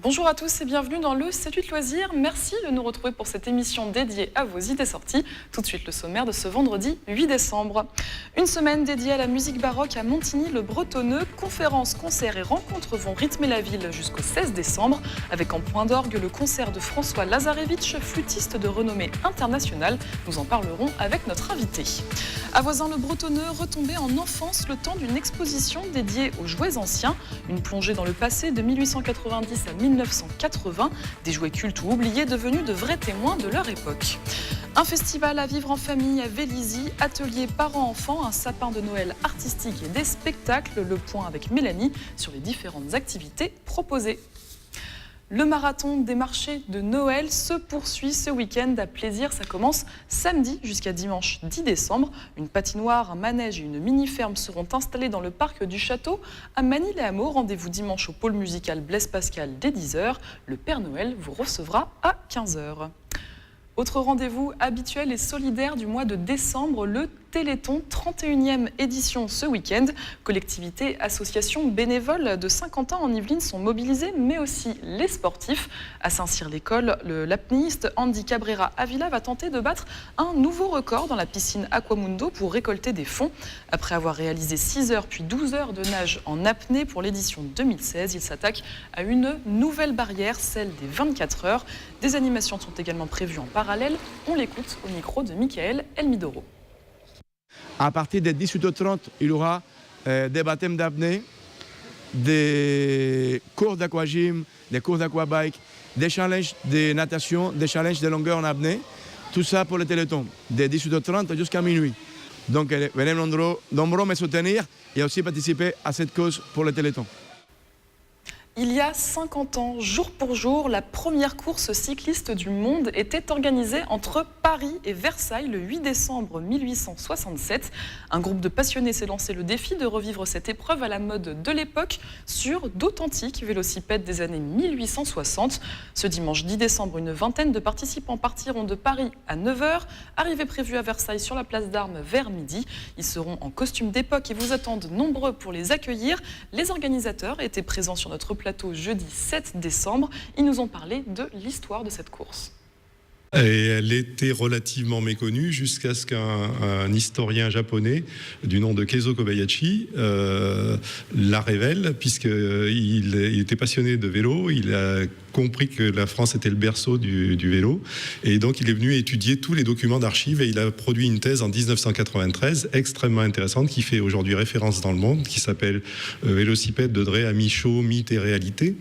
Bonjour à tous et bienvenue dans le C'est8 Loisirs. Merci de nous retrouver pour cette émission dédiée à vos idées sorties. Tout de suite le sommaire de ce vendredi 8 décembre. Une semaine dédiée à la musique baroque à Montigny-le-Bretonneux. Conférences, concerts et rencontres vont rythmer la ville jusqu'au 16 décembre. Avec en point d'orgue le concert de François Lazarevitch, flûtiste de renommée internationale. Nous en parlerons avec notre invité. À Voisin-le-Bretonneux, retombé en enfance le temps d'une exposition dédiée aux jouets anciens. Une plongée dans le passé de 1890 à 1980, des jouets cultes ou oubliés devenus de vrais témoins de leur époque. Un festival à vivre en famille à Vélizy, atelier parents-enfants, un sapin de Noël artistique et des spectacles. Le point avec Mélanie sur les différentes activités proposées. Le marathon des marchés de Noël se poursuit ce week-end à Plaisir. Ça commence samedi jusqu'à dimanche 10 décembre. Une patinoire, un manège et une mini-ferme seront installés dans le parc du château. À Manille-les-Hameaux, rendez-vous dimanche au pôle musical Blaise Pascal dès 10h. Le Père Noël vous recevra à 15h. Autre rendez-vous habituel et solidaire du mois de décembre, le Téléthon, 31e édition ce week-end. Collectivités, associations, bénévoles de Saint-Quentin en Yvelines sont mobilisés, mais aussi les sportifs. À Saint-Cyr-l'École, l'apnéiste Andy Cabrera Avila va tenter de battre un nouveau record dans la piscine Aquamundo pour récolter des fonds. Après avoir réalisé 6 heures puis 12 heures de nage en apnée pour l'édition 2016, il s'attaque à une nouvelle barrière, celle des 24 heures. Des animations sont également prévues en parallèle. On l'écoute au micro de Michael Elmidoro. À partir de 18h30, il y aura des baptêmes d'apnée, des cours d'aquagym, des cours d'aquabike, des challenges de natation, des challenges de longueur en apnée. Tout ça pour le Téléthon, de 18h30 jusqu'à minuit. Donc venez nombreux me soutenir et aussi participer à cette cause pour le Téléthon. Il y a 50 ans, jour pour jour, la première course cycliste du monde était organisée entre Paris et Versailles le 8 décembre 1867. Un groupe de passionnés s'est lancé le défi de revivre cette épreuve à la mode de l'époque sur d'authentiques vélocipèdes des années 1860. Ce dimanche 10 décembre, une vingtaine de participants partiront de Paris à 9h. Arrivée prévue à Versailles sur la place d'Armes vers midi. Ils seront en costume d'époque et vous attendent nombreux pour les accueillir. Les organisateurs étaient présents sur notre plateau jeudi 7 décembre. Ils nous ont parlé de l'histoire de cette course. Et elle était relativement méconnue jusqu'à ce qu'un historien japonais du nom de Keizo Kobayashi la révèle, puisqu'il était passionné de vélo. Il a compris que la France était le berceau du vélo. Et donc, il est venu étudier tous les documents d'archives et il a produit une thèse en 1993 extrêmement intéressante qui fait aujourd'hui référence dans le monde, qui s'appelle Vélocipède de Drea Michaud, mythe et réalité.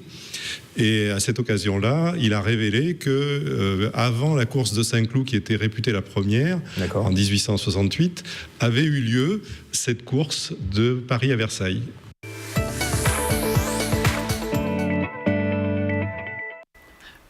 Et à cette occasion-là, il a révélé que avant la course de Saint-Cloud, qui était réputée la première, en 1868, avait eu lieu cette course de Paris à Versailles.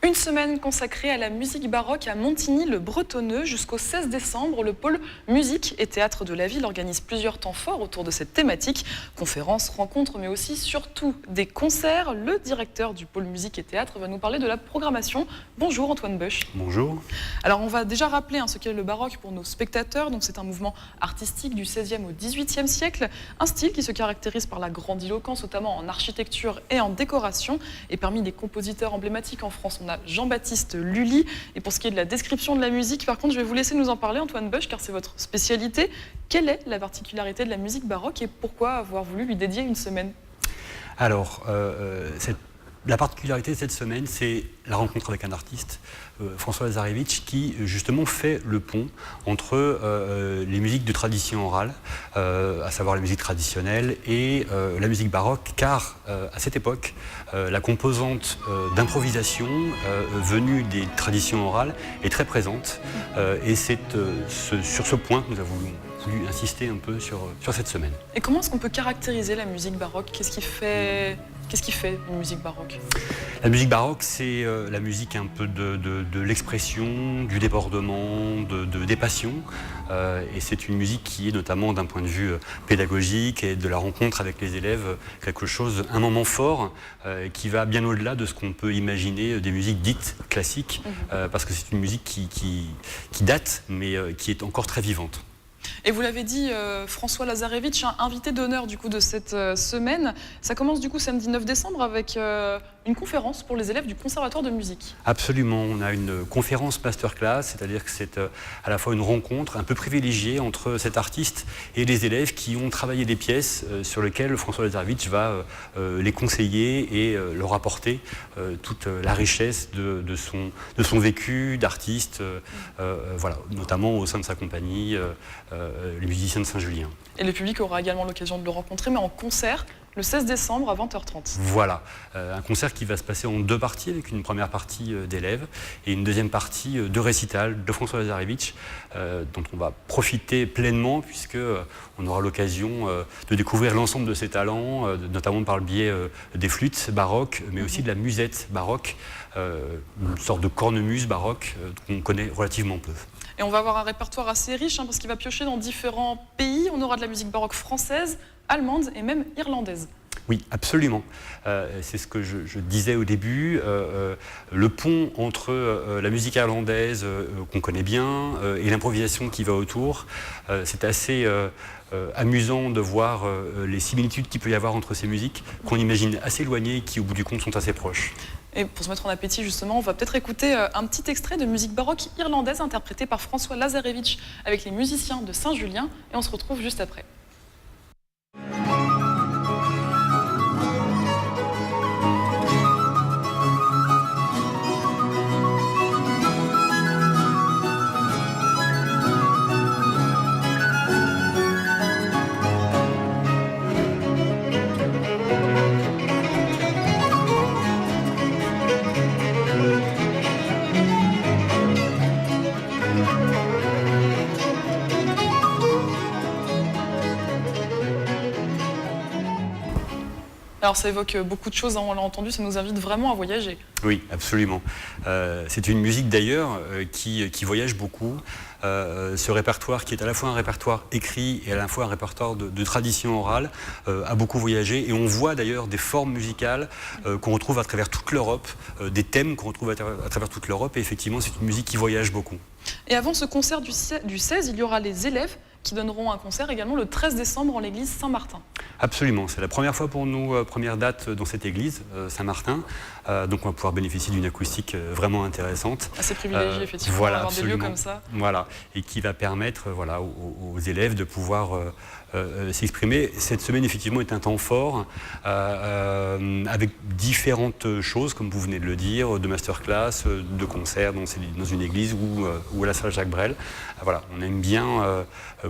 Une semaine consacrée à la musique baroque à Montigny-le-Bretonneux jusqu'au 16 décembre. Le pôle musique et théâtre de la ville organise plusieurs temps forts autour de cette thématique. Conférences, rencontres, mais aussi surtout des concerts. Le directeur du pôle musique et théâtre va nous parler de la programmation. Bonjour Antoine Bush. Bonjour. Alors on va déjà rappeler ce qu'est le baroque pour nos spectateurs. Donc c'est un mouvement artistique du 16e au 18e siècle. Un style qui se caractérise par la grandiloquence, notamment en architecture et en décoration. Et parmi les compositeurs emblématiques en France, on a Jean-Baptiste Lully. Et pour ce qui est de la description de la musique, par contre, je vais vous laisser nous en parler, Antoine Bush, car c'est votre spécialité. Quelle est la particularité de la musique baroque et pourquoi avoir voulu lui dédier une semaine ? Alors, la particularité de cette semaine, c'est la rencontre avec un artiste, François Lazarevitch, qui justement fait le pont entre les musiques de tradition orale, à savoir la musique traditionnelle, et la musique baroque, car à cette époque, la composante d'improvisation venue des traditions orales est très présente. Et c'est sur ce point que nous avons voulu insister un peu sur cette semaine. Et comment est-ce qu'on peut caractériser la musique baroque ? Qu'est-ce qui fait une musique baroque ? La musique baroque, c'est la musique un peu de l'expression, du débordement, des passions. Et c'est une musique qui est notamment d'un point de vue pédagogique et de la rencontre avec les élèves un moment fort qui va bien au-delà de ce qu'on peut imaginer des musiques dites classiques, parce que c'est une musique qui date, mais qui est encore très vivante. Et vous l'avez dit, François Lazarevitch, invité d'honneur du coup de cette semaine. Ça commence du coup samedi 9 décembre avec une conférence pour les élèves du Conservatoire de musique. Absolument, on a une conférence masterclass, c'est-à-dire que c'est à la fois une rencontre un peu privilégiée entre cet artiste et les élèves qui ont travaillé des pièces sur lesquelles François Lazarevitch va les conseiller et leur apporter toute la richesse de son vécu d'artiste, voilà, notamment au sein de sa compagnie, les musiciens de Saint-Julien. Et le public aura également l'occasion de le rencontrer, mais en concert, le 16 décembre à 20h30. Voilà, un concert qui va se passer en 2 parties, avec une première partie d'élèves et une deuxième partie de récital de François Lazarevitch, dont on va profiter pleinement, puisque on aura l'occasion de découvrir l'ensemble de ses talents, notamment par le biais des flûtes baroques, mais aussi de la musette baroque, une sorte de cornemuse baroque qu'on connaît relativement peu. Et on va avoir un répertoire assez riche, parce qu'il va piocher dans différents pays. On aura de la musique baroque française, allemande et même irlandaise. Oui, absolument. C'est ce que je disais au début. Le pont entre la musique irlandaise qu'on connaît bien et l'improvisation qui va autour, c'est assez amusant de voir les similitudes qu'il peut y avoir entre ces musiques qu'on imagine assez éloignées et qui, au bout du compte, sont assez proches. Et pour se mettre en appétit, justement, on va peut-être écouter un petit extrait de musique baroque irlandaise interprétée par François Lazarevitch avec les musiciens de Saint-Julien. Et on se retrouve juste après. Alors ça évoque beaucoup de choses, on l'a entendu, ça nous invite vraiment à voyager. Oui, absolument. C'est une musique d'ailleurs qui voyage beaucoup. Ce répertoire qui est à la fois un répertoire écrit et à la fois un répertoire de tradition orale a beaucoup voyagé. Et on voit d'ailleurs des formes musicales qu'on retrouve à travers toute l'Europe, des thèmes qu'on retrouve à travers toute l'Europe. Et effectivement, c'est une musique qui voyage beaucoup. Et avant ce concert du 16, il y aura les élèves qui donneront un concert également le 13 décembre en l'église Saint-Martin. Absolument, c'est la première fois pour nous, première date dans cette église, Saint-Martin. Donc on va pouvoir bénéficier d'une acoustique vraiment intéressante. Assez privilégié, effectivement, voilà, d'avoir des lieux absolument. comme ça. Voilà, et qui va permettre voilà, aux élèves de pouvoir s'exprimer. Cette semaine, effectivement, est un temps fort, avec différentes choses, comme vous venez de le dire, de masterclass, de concerts dans une église ou à la salle Jacques Brel. Voilà, on aime bien,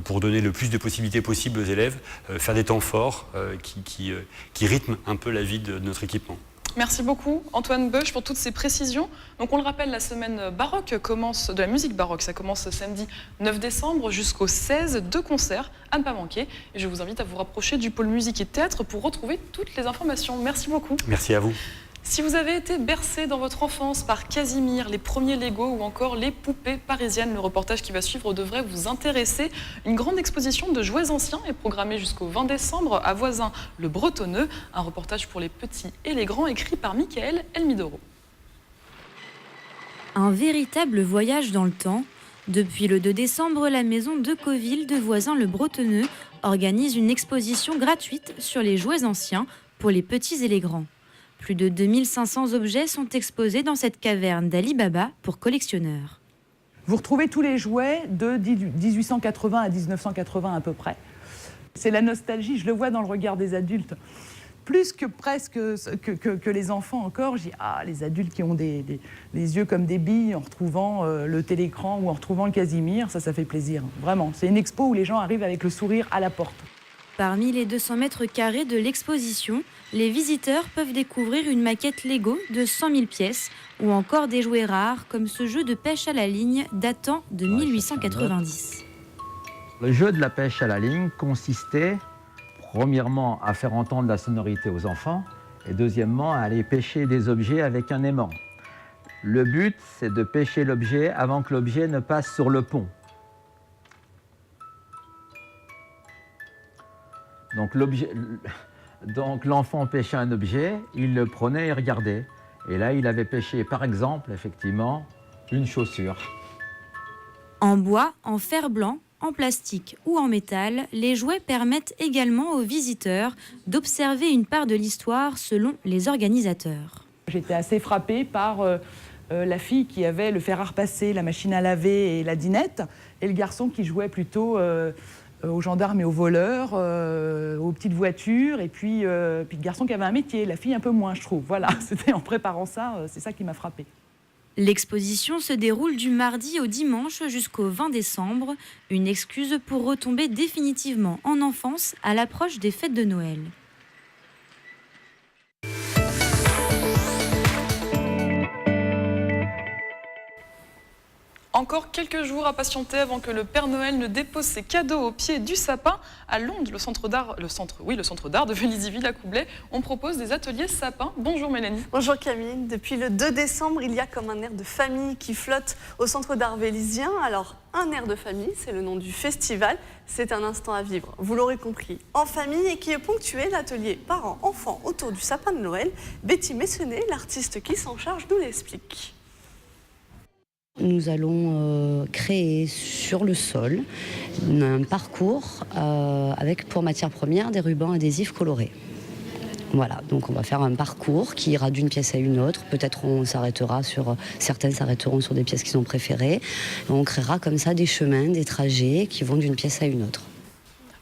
pour donner le plus de possibilités possibles aux élèves, faire des temps forts qui rythment un peu la vie de notre équipement. Merci beaucoup Antoine Beuch pour toutes ces précisions. Donc on le rappelle, la semaine baroque commence, de la musique baroque, ça commence samedi 9 décembre jusqu'au 16, 2 concerts à ne pas manquer. Et je vous invite à vous rapprocher du pôle musique et théâtre pour retrouver toutes les informations. Merci beaucoup. Merci à vous. Si vous avez été bercé dans votre enfance par Casimir, les premiers Lego ou encore les poupées parisiennes, le reportage qui va suivre devrait vous intéresser. Une grande exposition de jouets anciens est programmée jusqu'au 20 décembre à Voisin, le Bretonneux. Un reportage pour les petits et les grands écrit par Michael Elmidoro. Un véritable voyage dans le temps. Depuis le 2 décembre, la maison de Coville de Voisin, le Bretonneux organise une exposition gratuite sur les jouets anciens pour les petits et les grands. Plus de 2500 objets sont exposés dans cette caverne d'Ali Baba pour collectionneurs. Vous retrouvez tous les jouets de 1880 à 1980 à peu près. C'est la nostalgie, je le vois dans le regard des adultes. Plus que presque que les enfants encore, je dis ah, les adultes qui ont les yeux comme des billes en retrouvant le télécran ou en retrouvant le Casimir, ça fait plaisir. Vraiment, c'est une expo où les gens arrivent avec le sourire à la porte. Parmi les 200 mètres carrés de l'exposition, les visiteurs peuvent découvrir une maquette Lego de 100 000 pièces ou encore des jouets rares comme ce jeu de pêche à la ligne datant de 1890. Le jeu de la pêche à la ligne consistait premièrement à faire entendre la sonorité aux enfants et deuxièmement à aller pêcher des objets avec un aimant. Le but, c'est de pêcher l'objet avant que l'objet ne passe sur le pont. Donc l'enfant pêchait un objet, il le prenait et regardait. Et là, il avait pêché, par exemple, effectivement, une chaussure. En bois, en fer blanc, en plastique ou en métal, les jouets permettent également aux visiteurs d'observer une part de l'histoire selon les organisateurs. J'étais assez frappée par la fille qui avait le fer à repasser, la machine à laver et la dinette, et le garçon qui jouait plutôt aux gendarmes et aux voleurs, aux petites voitures, et puis le garçon qui avait un métier, la fille un peu moins, je trouve. Voilà, c'était en préparant ça, c'est ça qui m'a frappée. L'exposition se déroule du mardi au dimanche jusqu'au 20 décembre, une excuse pour retomber définitivement en enfance à l'approche des fêtes de Noël. Encore quelques jours à patienter avant que le Père Noël ne dépose ses cadeaux au pied du sapin. À Londe, le centre d'art de Vélizy-Villacoublay, on propose des ateliers sapins. Bonjour Mélanie. Bonjour Camille. Depuis le 2 décembre, il y a comme un air de famille qui flotte au centre d'art vélizien. Alors, un air de famille, c'est le nom du festival. C'est un instant à vivre, vous l'aurez compris, en famille, et qui est ponctué l'atelier parents-enfants autour du sapin de Noël. Betty Messonnet, l'artiste qui s'en charge, nous l'explique. Nous allons créer sur le sol un parcours avec pour matière première des rubans adhésifs colorés. Voilà, donc on va faire un parcours qui ira d'une pièce à une autre. Peut-être on s'arrêtera sur, certaines s'arrêteront sur des pièces qu'ils ont préférées. On créera comme ça des chemins, des trajets qui vont d'une pièce à une autre.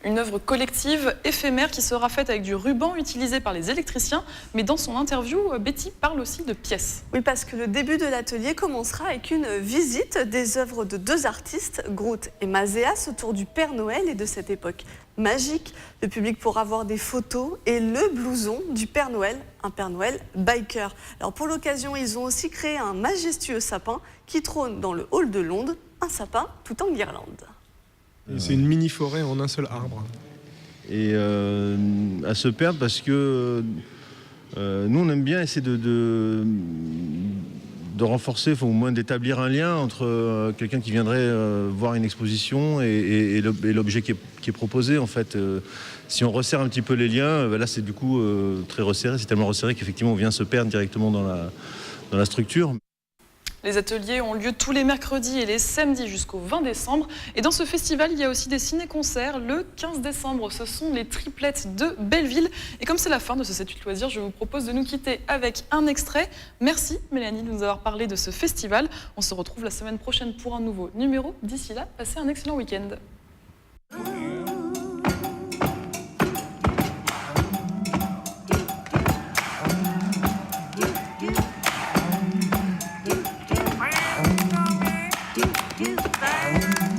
Une œuvre collective, éphémère, qui sera faite avec du ruban utilisé par les électriciens. Mais dans son interview, Betty parle aussi de pièces. Oui, parce que le début de l'atelier commencera avec une visite des œuvres de deux artistes, Groot et Mazéas, autour du Père Noël et de cette époque magique. Le public pourra voir des photos et le blouson du Père Noël, un Père Noël biker. Alors pour l'occasion, ils ont aussi créé un majestueux sapin qui trône dans le hall de Londres, un sapin tout en guirlande. C'est une mini-forêt en un seul arbre. Et à se perdre parce que nous, on aime bien essayer de renforcer, au moins d'établir un lien entre quelqu'un qui viendrait voir une exposition et l'objet qui est proposé. En fait, si on resserre un petit peu les liens, là c'est du coup très resserré. C'est tellement resserré qu'effectivement on vient se perdre directement dans la structure. Les ateliers ont lieu tous les mercredis et les samedis jusqu'au 20 décembre. Et dans ce festival, il y a aussi des ciné-concerts. Le 15 décembre, ce sont les triplettes de Belleville. Et comme c'est la fin de ce 7-8 loisirs, je vous propose de nous quitter avec un extrait. Merci Mélanie de nous avoir parlé de ce festival. On se retrouve la semaine prochaine pour un nouveau numéro. D'ici là, passez un excellent week-end. Bye.